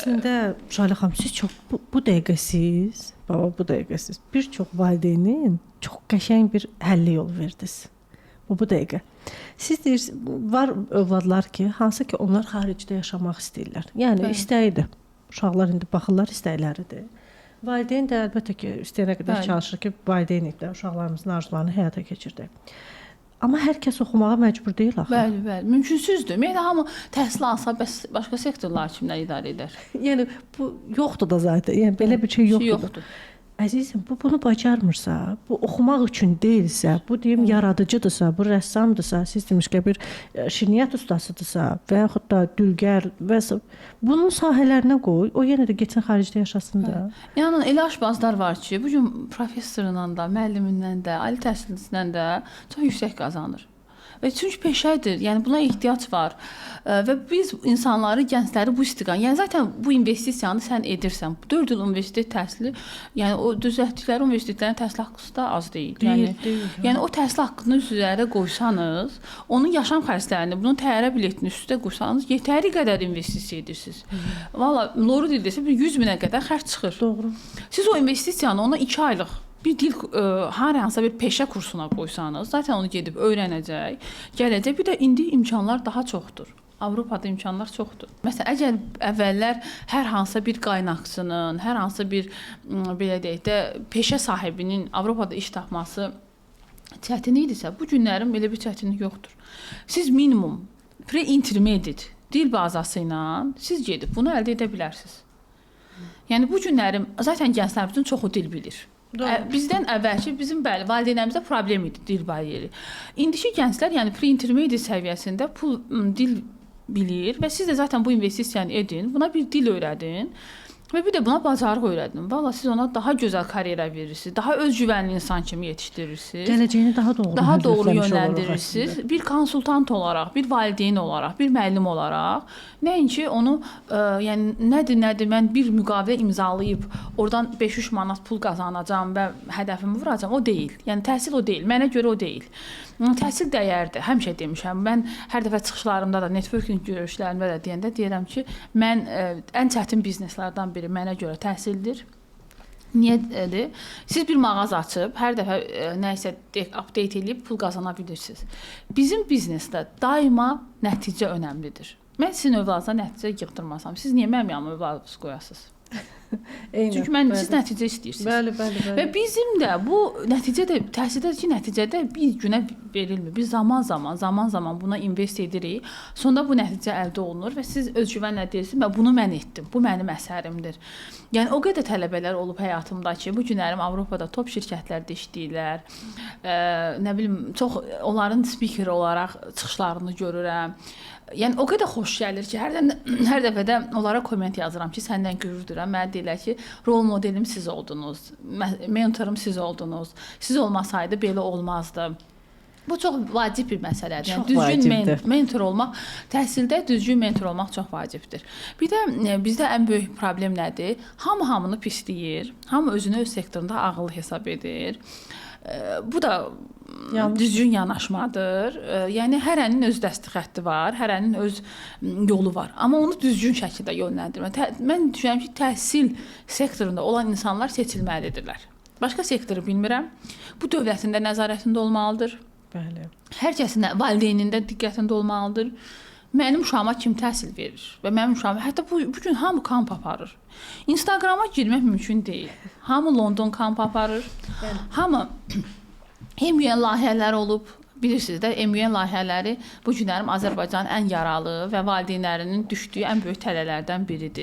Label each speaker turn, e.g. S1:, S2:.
S1: Əslində Şalə xanım, siz çox bu dəqiqə siz, baba bu dəqiqə siz bir çox valideynin çox qəşəng bir həlli yol verdiniz. Bu dəqiqə. Siz deyirsiniz, var övladlar ki, hansı ki onlar xaricdə yaşamaq istəyirlər. Yəni istəyidir. Uşaqlar indi baxırlar, istəkləridir. Valideyn də əlbəttə ki, istəyənə qədər çalışır ki, valideynik də uşaqlarımızın arzularını həyata keçirdək. Amma hər kəs oxumağa məcbur deyil axı.
S2: Bəli, bəli. Mümkünsüzdür. Ümumiyyətlə hamı təhsil alsa, bəs başqa sektorlar kimlər idarə edər?
S1: Yəni bu yoxdur da zaten. Yəni belə bir şey yoxdur. Əzizim, bunu bacarmırsa, bu oxumaq üçün deyilsə, bu deyim yaradıcıdırsa, bu rəssamdırsa, siz demiş ki, bir şirniyyat ustasıdırsa və yaxud da dülgər və bunun sahələrinə qoy, o yenə də getsin xaricdə yaşasın da.
S2: Yəni elə aşbazlar var ki, bu gün professorundan da, müəllimindən də, ali təhsilçisindən də çox yüksək qazanır. Və çünki peşədir, yəni buna ehtiyac var. Və biz insanları, gəncləri bu istiqamət, yəni zaten bu investisiyanı sən edirsən. 4 il universitet təhsili, yəni o düzəltdikləri universitetlərin təhsil haqqısı da az deyil. Yəni o təhsil haqqını üzərə qoysanız, onun yaşam xərclərini, bunun təyyarə biletini üstə qoysanız, yetəri qədər investisiya edirsiniz. Valla Loru desə 100 minə qədər xərc çıxır.
S1: Doğru.
S2: Siz o investisiyanı ona 2 aylıq bir dil, hər hansı bir peşə kursuna qoysanız, zaten onu gedib öyrənəcək, gələcək. Bir də indi imkanlar daha çoxdur. Avropada imkanlar çoxdur. Məsələn, əgər əvvəllər hər hansı bir qaynaqçının, hər hansı bir belə deyək də peşə sahibinin Avropada iş tapması çətin idisə, bu günlərin belə bir çətinlik yoxdur. Siz minimum pre-intermediate dil bazası ilə siz gedib bunu əldə edə bilərsiniz. Yəni bu günlərin zaten gənclərimizin çoxu dil bilir. Bizdən əvvəlki bizim bəli valideynlərimizdə problem idi dil bariyeri. İndiki gənclər yəni pre-intermediate səviyyəsində dil bilir və siz də zaten bu investisiyanı edin, buna bir dil öyrədin və bir də buna bacarıq öyrədin. Valla siz ona daha gözəl karyera verirsiniz, daha özgüvənli insan kimi yetişdirirsiniz.
S1: Gələcəyini daha doğru
S2: yönləndirirsiniz. Bir konsultant olaraq, bir valideyn olaraq, bir müəllim olaraq, nəinki onu yəni nədir, mən bir müqavilə imzalayıb oradan 5-3 manat pul qazanacağam və hədəfimi vuracağam, o deyil. Yəni təhsil o deyil, mənə görə o deyil. Təhsil dəyərdir. Həmişə demişəm. Mən hər dəfə çıxışlarımda da, networking görüşlərimdə də deyəndə deyirəm ki, mən ən çətin bizneslərdən biri mənə görə təhsildir. Niyyədir? Siz bir mağaza açıb, hər dəfə nəyisə update edib pul qazana bilirsiniz. Bizim biznesdə daima nəticə önəmlidir. Mən sizin övladınıza nəticə yığdırmasam, siz niyə mənim yanıma övladınızı qoyasınız? Çünki siz nəticə istəyirsiniz.
S1: Bəli.
S2: Və bizim də bu nəticədə, təhsildəki nəticədə bir günə verilmir. Biz zaman buna invest edirik. Sonda bu nəticə əldə olunur və siz özgüvənlə deyirsiniz, və bunu mən etdim, bu mənim əsərimdir. Yəni o qədər tələbələr olub həyatımda ki, bu günlərim Avropada top şirkətlərdə işləyirlər. Nə bilim, çox onların speaker olaraq çıxışlarını görürəm. Yəni o qədər xoş gəlir ki, hər dəfə də onlara komment yazıram ki, səndən qürur duyuram. Mənə deyirlər ki, rol modelim siz oldunuz, mentorum siz oldunuz. Siz olmasaydı belə olmazdı. Bu çox vacib bir məsələdir. Yəni düzgün mentor olmaq, təhsildə düzgün mentor olmaq çox vacibdir. Bir də bizdə ən böyük problem nədir? Hamı hamını pisləyir, hamı özünü öz sektorunda ağıllı hesab edir. Bu da düzgün yanaşmadır. Yəni hərənin öz dəsti xətti var, hərənin öz yolu var. Amma onu düzgün şəkildə yönləndirmə. Mən düşünürəm ki, təhsil sektorunda olan insanlar seçilməlidirlər. Başqa sektoru bilmirəm. Bu dövlətin də nəzarətində olmalıdır.
S1: Bəli.
S2: Hər kəsin valideyninin də diqqətində olmalıdır. Mənim uşağıma kim təhsil verir və mənim uşağıma, hətta bu gün hamı kamp aparır. Instagrama girmək mümkün deyil. Hamı London kamp aparır. Hamı MUN layihələri olub. Bilirsiniz də, MUN layihələri bu günlərim Azərbaycanın ən yaralı və valideynlərinin düşdüyü ən böyük tələlərdən biridir.